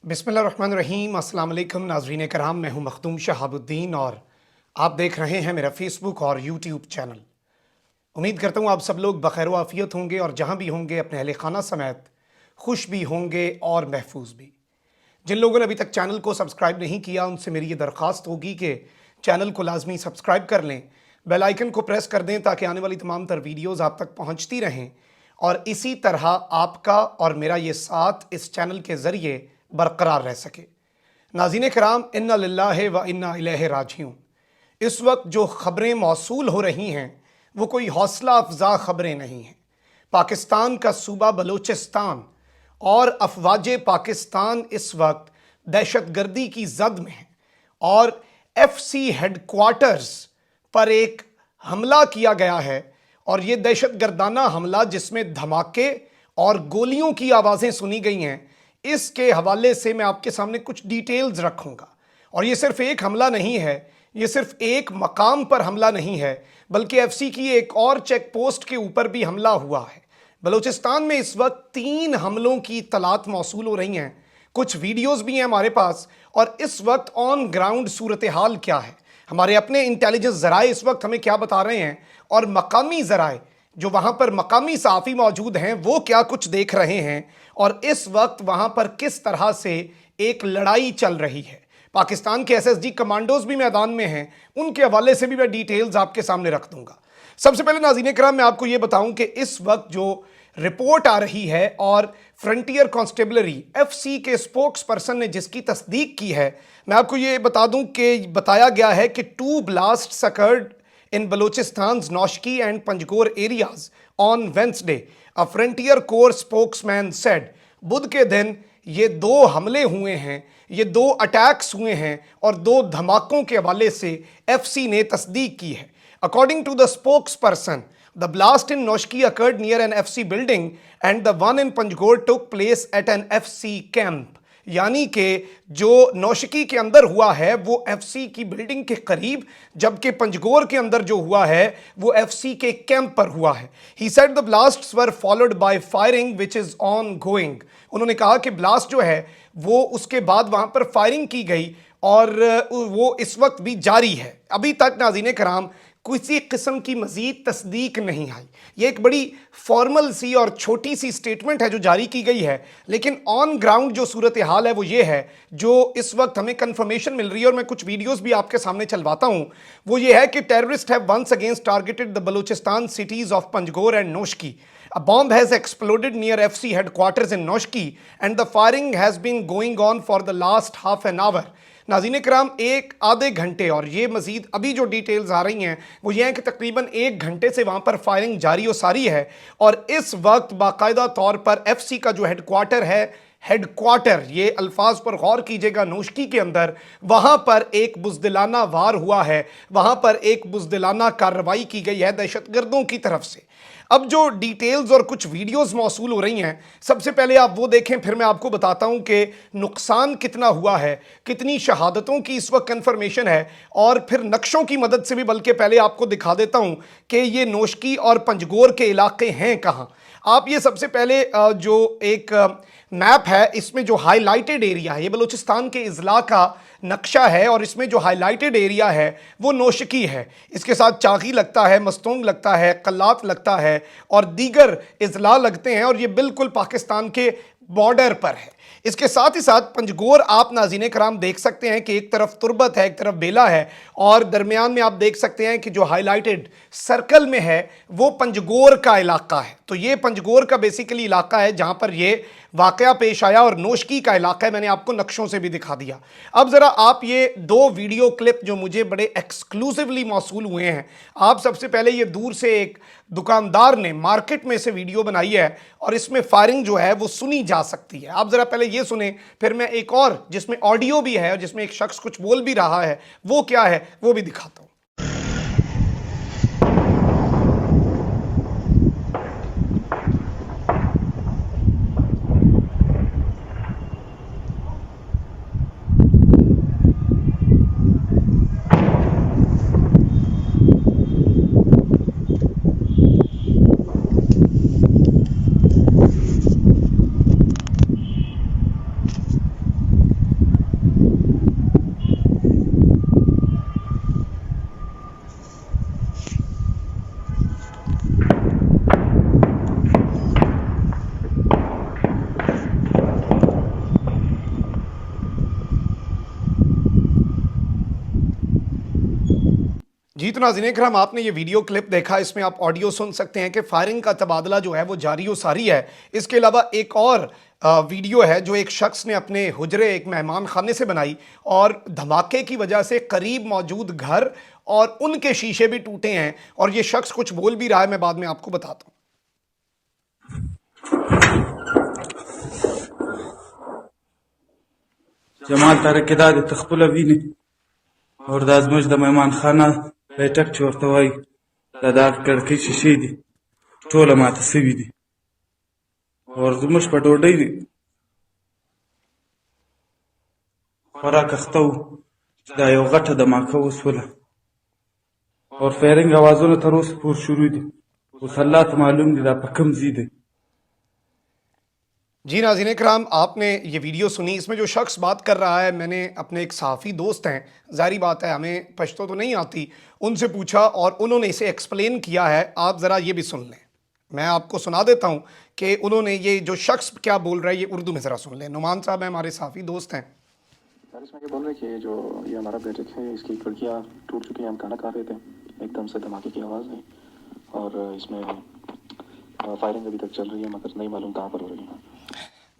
बिस्मिल्लाहिर्रहमानिर्रहीम। अस्सलाम वालेकुम नाज़रीन कराम, मैं हूं मखदूम शहाबुद्दीन और आप देख रहे हैं मेरा फेसबुक और यूट्यूब चैनल। उम्मीद करता हूं आप सब लोग बखैर आफ़ियत होंगे और जहां भी होंगे अपने अहले खाना समेत खुश भी होंगे और महफूज भी। जिन लोगों ने अभी तक चैनल को सब्सक्राइब नहीं किया उनसे मेरी ये दरख्वास्त होगी कि चैनल को लाजमी सब्सक्राइब कर लें, बेल आइकन को प्रेस कर दें ताकि आने वाली तमाम तर वीडियोज़ आप तक पहुँचती रहें और इसी तरह आपका और मेरा ये साथ इस चैनल के ज़रिए बरकरार रह सके। नाज़रीन कराम, इन्ना लिल्लाहि व इन्ना इलैहि राजिऊन। इस वक्त जो ख़बरें मौसूल हो रही हैं वो कोई हौसला अफजा ख़बरें नहीं हैं। पाकिस्तान का सूबा बलूचिस्तान और अफवाज पाकिस्तान इस वक्त दहशतगर्दी की जद में है और FC हेडक्वार्टर्स पर एक हमला किया गया है और ये दहशतगर्दाना हमला जिसमें धमाके और गोलियों की आवाज़ें सुनी गई हैं, इसके हवाले से मैं आपके सामने कुछ डिटेल्स रखूंगा। और ये सिर्फ एक हमला नहीं है, ये सिर्फ एक मकाम पर हमला नहीं है, बल्कि FC की एक और चेक पोस्ट के ऊपर भी हमला हुआ है। बलूचिस्तान में इस वक्त 3 हमलों की तलात मौसूल हो रही हैं, कुछ वीडियोस भी हैं हमारे पास। और इस वक्त ऑन ग्राउंड सूरत हाल क्या है, हमारे अपने इंटेलिजेंस ज़राए इस वक्त हमें क्या बता रहे हैं और मकामी ज़राए जो वहाँ पर मकामी सहाफ़ी मौजूद हैं वो क्या कुछ देख रहे हैं और इस वक्त वहाँ पर किस तरह से एक लड़ाई चल रही है। पाकिस्तान के SSG कमांडोज भी मैदान में हैं, उनके हवाले से भी मैं डिटेल्स आपके सामने रख दूंगा। सबसे पहले नाज़रीन कराम, मैं आपको ये बताऊं कि इस वक्त जो रिपोर्ट आ रही है और फ्रंटियर कॉन्स्टेबलरी FC के स्पोक्स पर्सन ने जिसकी तस्दीक की है, मैं आपको ये बता दूं कि बताया गया है कि 2 blasts occurred in Balochistan Noshki and Panjgor areas on Wednesday, a Frontier Corps spokesman said। बुध के दिन ये 2 हमले हुए हैं, ये 2 अटैक्स हुए हैं और 2 धमाकों के हवाले से FC ने तस्दीक की है। According to the spokesperson, the blast in Noshki occurred near an FC building and the one in Panjgor took place at an FC camp। यानी कि जो नौशकी के अंदर हुआ है वो FC की बिल्डिंग के करीब, जबकि पंजगोर के अंदर जो हुआ है वो FC के कैंप पर हुआ है। He said the blasts were followed by firing which is ongoing। उन्होंने कहा कि ब्लास्ट जो है वो उसके बाद वहाँ पर फायरिंग की गई और वो इस वक्त भी जारी है। अभी तक नाज़रीन कराम किसी किस्म की मज़ीद तस्दीक नहीं आई। ये एक बड़ी फॉर्मल सी और छोटी सी स्टेटमेंट है जो जारी की गई है, लेकिन ऑन ग्राउंड जो सूरत हाल है वो ये है जो इस वक्त हमें कंफर्मेशन मिल रही है और मैं कुछ वीडियोस भी आपके सामने चलवाता हूँ। वो ये है कि terrorist have once against targeted the Balochistan cities of Panjgur and Noshki. A bomb has exploded near FC headquarters in Noshki and the firing has been going on for the last half an hour। नाज़रीन कराम, एक आधे घंटे और ये मज़ीद अभी जो डिटेल्स आ रही हैं वो ये हैं कि तकरीबन 1 घंटे से वहाँ पर फायरिंग जारी और सारी है और इस वक्त बाकायदा तौर पर FC का जो हेडक्वार्टर है, हेडक्वार्टर, ये अल्फाज पर गौर कीजिएगा, नोशकी के अंदर वहाँ पर एक बुज़दिलाना वार हुआ है, वहाँ पर एक बुज़दिलाना कार्रवाई की गई है दहशतगर्दों की तरफ से। अब जो डिटेल्स और कुछ वीडियोस मौसूल हो रही हैं, सबसे पहले आप वो देखें, फिर मैं आपको बताता हूं कि नुकसान कितना हुआ है, कितनी शहादतों की इस वक्त कन्फर्मेशन है और फिर नक्शों की मदद से भी, बल्कि पहले आपको दिखा देता हूं कि ये नोशकी और पंजगोर के इलाके हैं कहाँ। आप ये सबसे पहले जो एक मैप है इसमें जो हाईलाइटेड एरिया है ये बलूचिस्तान के इजला का नक्शा है और इसमें जो हाईलाइटेड एरिया है वो नोशकी है। इसके साथ चागी लगता है, मस्तूंग लगता है, कल्लात लगता है और दीगर इजला लगते हैं और ये बिल्कुल पाकिस्तान के बॉर्डर पर है। इसके साथ ही साथ पंजगोर आप नाज़रीन कराम देख सकते हैं कि एक तरफ तुरबत है, एक तरफ बेला है और दरमियान में आप देख सकते हैं कि जो हाईलाइटेड सर्कल में है वो पंजगोर का इलाका है। तो ये पंजगोर का बेसिकली इलाका है जहां पर ये वाकया पेश आया और नोशकी का इलाका है, मैंने आपको नक्शों से भी दिखा दिया। अब ज़रा आप ये 2 वीडियो क्लिप जो मुझे बड़े एक्सक्लूसिवली मौसूल हुए हैं, आप सबसे पहले ये दूर से एक दुकानदार ने मार्केट में से वीडियो बनाई है और इसमें फायरिंग जो है वो सुनी जा सकती है। आप ज़रा पहले ये सुने, फिर मैं एक और जिसमें ऑडियो भी है और जिसमें एक शख्स कुछ बोल भी रहा है वो क्या है वो भी दिखाता हूँ। जी तो नाज़रीन इकराम, आपने ये वीडियो क्लिप देखा, इसमें आप ऑडियो सुन सकते हैं कि फायरिंग का तबादला जो है वो जारी व सारी है। इसके अलावा एक और वीडियो है जो एक शख्स ने अपने हुजरे एक मेहमान खाने से बनाई और धमाके की वजह से करीब मौजूद घर और उनके शीशे भी टूटे हैं और ये शख्स कुछ बोल भी रहा है, मैं बाद में आपको बताता हूँ। जमाल तारक दाद तखपुल विनी और दाज मुझ द मेहमान खाना बैठक चोरतवाई दादा कड़की शीशे दी टोला माता सवी दी और जुमुश पटोडई दी फरा कख्तऊ दा यो गठ धमाका वसवला और फेरिंग आवाजों ने थरोस पूर शुरू दी उस अल्लाह तो मालूम दी दा पकम जीदे। जी नाज़रीन इकराम, आपने ये वीडियो सुनी। इसमें जो शख्स बात कर रहा है, मैंने अपने एक सहाफ़ी दोस्त हैं, ज़ाहिर बात है हमें पश्तो तो नहीं आती, उनसे पूछा और उन्होंने इसे एक्सप्लेन किया है। आप ज़रा ये भी सुन लें, मैं आपको सुना देता हूँ कि उन्होंने ये जो शख्स क्या बोल रहा है ये उर्दू में ज़रा सुन लें। नुमान साहब हैं, हमारे सहाफ़ी दोस्त हैं। सर इसमें ये बोल रहे कि जो ये हमारा बैठक है इसकी खिड़कियाँ टूट चुकी हैं, हम खाना खा रहे थे, एकदम से धमाके की आवाज़ आई और इसमें फायरिंग अभी तक चल रही है मगर नहीं मालूम कहाँ पर हो रही है।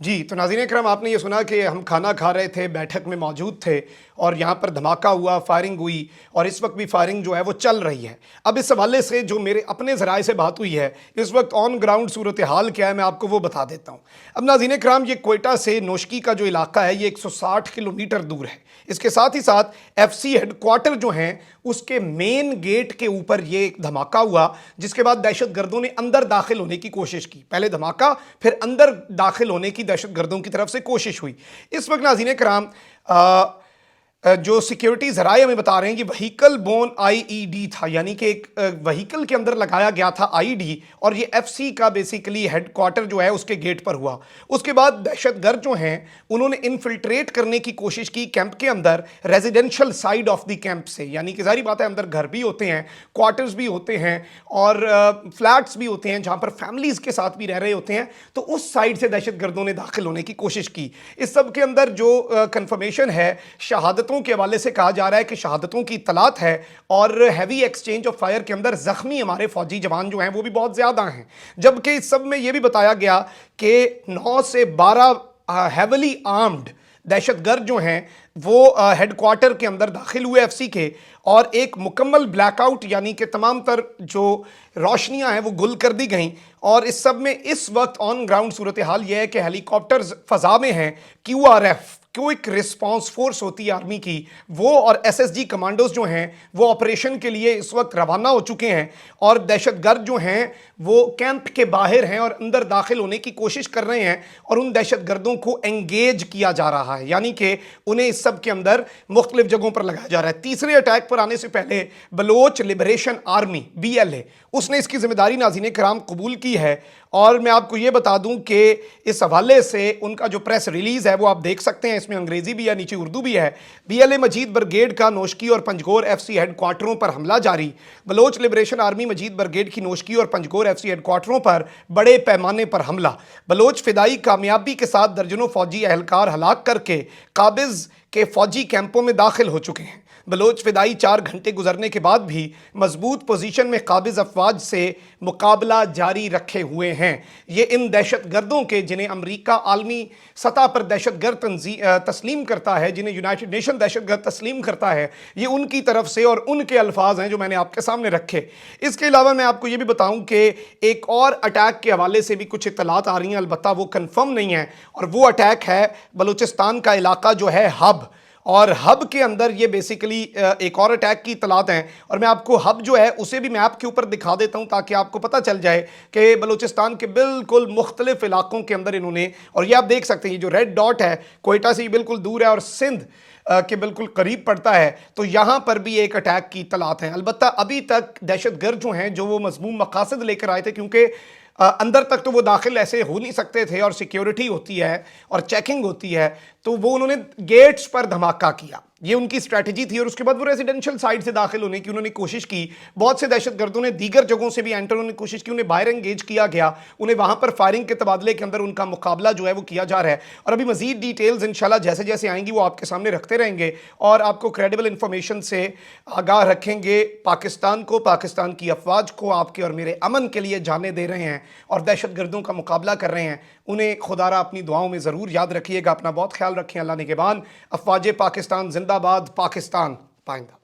जी तो नाज़रीन इकराम, आपने ये सुना कि हम खाना खा रहे थे, बैठक में मौजूद थे और यहाँ पर धमाका हुआ, फायरिंग हुई और इस वक्त भी फायरिंग जो है वो चल रही है। अब इस हवाले से जो मेरे अपने ज़राए से बात हुई है, इस वक्त ऑन ग्राउंड सूरत हाल क्या है मैं आपको वो बता देता हूँ। अब नाज़रीन इकराम, ये कोयटा से नोशकी का जो इलाका है ये 160 किलोमीटर दूर है। इसके साथ ही साथ FC हेडक्वार्टर जो हैं उसके मेन गेट के ऊपर ये एक धमाका हुआ, जिसके बाद दहशत गर्दों ने अंदर दाखिल होने की कोशिश की। पहले धमाका, फिर अंदर दाखिल होने की दहशत गर्दों की तरफ से कोशिश हुई। इस वक्त नाज़रीन कराम जो सिक्योरिटी ज़राए हमें बता रहे हैं कि व्हीकल बोन IED था, यानी कि एक व्हीकल के अंदर लगाया गया था IED और ये FC का बेसिकली हेडक्वार्टर जो है उसके गेट पर हुआ। उसके बाद दहशतगर्द जो हैं उन्होंने इन्फिल्ट्रेट करने की कोशिश की कैंप के अंदर, residential side of the camp से, यानी कि जाहिर बात है अंदर घर भी होते हैं, क्वार्टर्स भी होते हैं और फ्लैट्स भी होते हैं जहाँ पर फैमिलीज़ के साथ भी रह रहे होते हैं, तो उस साइड से दहशतगर्दों ने दाखिल होने की कोशिश की। इस सब के अंदर जो कन्फर्मेशन है शहादतों के हवाले से कहा जा रहा है कि शहादतों की इत्तलात है और हैवी एक्सचेंज ऑफ फायर के अंदर जख्मी हमारे फौजी जवान जो हैं वो भी बहुत ज़्यादा हैं। जबकि इस सब में यह भी बताया गया कि 9 से 12 हैवली आर्म्ड दहशतगर्द जो हैं वो हेडक्वार्टर के अंदर दाखिल हुए FC के, और एक मुकम्मल ब्लैकआउट यानी कि तमाम तर जो रोशनियां हैं वो गुल कर दी गई। और इस सब में इस वक्त ऑन ग्राउंड सूरत हाल यह है कि हेलीकॉप्टर्स फ़ज़ा में हैं, QRF क्विक रिस्पांस फोर्स होती है आर्मी की, वो और SSG कमांडोज जो हैं वो ऑपरेशन के लिए इस वक्त रवाना हो चुके हैं और दहशतगर्द जो हैं वो कैंप के बाहर हैं और अंदर दाखिल होने की कोशिश कर रहे हैं और उन दहशतगर्दों को एंगेज किया जा रहा है, यानी कि उन्हें इस सब के अंदर मुख्तलिफ जगहों पर लगाया जा रहा है। तीसरे अटैक पर आने से पहले बलोच लिबरेशन आर्मी BLA उसने इसकी जिम्मेदारी नाज़रीन कराम कबूल की है और मैं आपको ये बता दूं कि इस हवाले से उनका जो प्रेस रिलीज़ है वो आप देख सकते हैं, इसमें अंग्रेज़ी भी है, नीचे उर्दू भी है। BLA मजीद ब्रिगेड का नोशकी और पंजगोर FC हेडक्वार्टरों पर हमला जारी। बलोच लिबरेशन आर्मी मजीद ब्रिगेड की नोशकी और पंजगोर FC हेडक्वार्टरों पर बड़े पैमाने पर हमला। बलोच फिदाई कामयाबी के साथ दर्जनों फौजी एहलकार हलाक करके काबिज के फौजी कैंपों में दाखिल हो चुके हैं। बलोच फिदाई 4 घंटे गुजरने के बाद भी मजबूत पोजीशन में काबिज अफवाज से मुकाबला जारी रखे हुए हैं। ये इन दहशत गर्दों के जिन्हें अमरीका आलमी सतह पर दहशत गर्द तस्लीम करता है, जिन्हें यूनाइटेड नेशन दहशत गर्द तस्लीम करता है, ये उनकी तरफ से और उनके अल्फाज हैं जो मैंने आपके सामने रखे। इसके अलावा मैं आपको ये भी बताऊं कि एक और अटैक के हवाले से भी कुछ इत्तलात आ रही हैं, अलबत्ता वो कन्फर्म नहीं है, और वो अटैक है बलूचिस्तान का इलाका जो है हब, और हब के अंदर ये बेसिकली एक और अटैक की इत्तलात हैं और मैं आपको हब जो है उसे भी मैप के ऊपर दिखा देता हूं ताकि आपको पता चल जाए कि बलूचिस्तान के बिल्कुल मुख्तलिफ इलाकों के अंदर इन्होंने, और ये आप देख सकते हैं ये जो रेड डॉट है कोयटा से बिल्कुल दूर है और सिंध के बिल्कुल करीब पड़ता है, तो यहाँ पर भी एक अटैक की इत्तलात हैं। अलबत्ता अभी तक दहशतगर्द जो हैं जो वो मज़मूम मकासद लेकर आए थे, क्योंकि अंदर तक तो वो दाखिल ऐसे हो नहीं सकते थे और सिक्योरिटी होती है और चेकिंग होती है, तो वो उन्होंने गेट्स पर धमाका किया। ये उनकी स्ट्रैटेजी थी और उसके बाद वो रेजिडेंशियल साइड से दाखिल होने की उन्होंने कोशिश की। बहुत से दहशतगर्दों ने दीगर जगहों से भी एंटर होने की कोशिश की, उन्हें बाहर एंगेज किया गया, उन्हें वहां पर फायरिंग के तबादले के अंदर उनका मुकाबला जो है वो किया जा रहा है। और अभी मजीद डिटेल्स इंशाल्लाह जैसे जैसे आएंगी वो आपके सामने रखते रहेंगे और आपको क्रेडिबल इंफॉर्मेशन से आगाह रखेंगे। पाकिस्तान को, पाकिस्तान की अफवाज को आपके और मेरे अमन के लिए जाने दे रहे हैं और दहशतगर्दों का मुकाबला कर रहे हैं, उन्हें खुदारा अपनी दुआओं में ज़रूर याद रखिएगा। अपना बहुत ख्याल रखें। अल्लाह निगहबान। अफवाज पाकिस्तान जिंदाबाद, पाकिस्तान पाइंदा।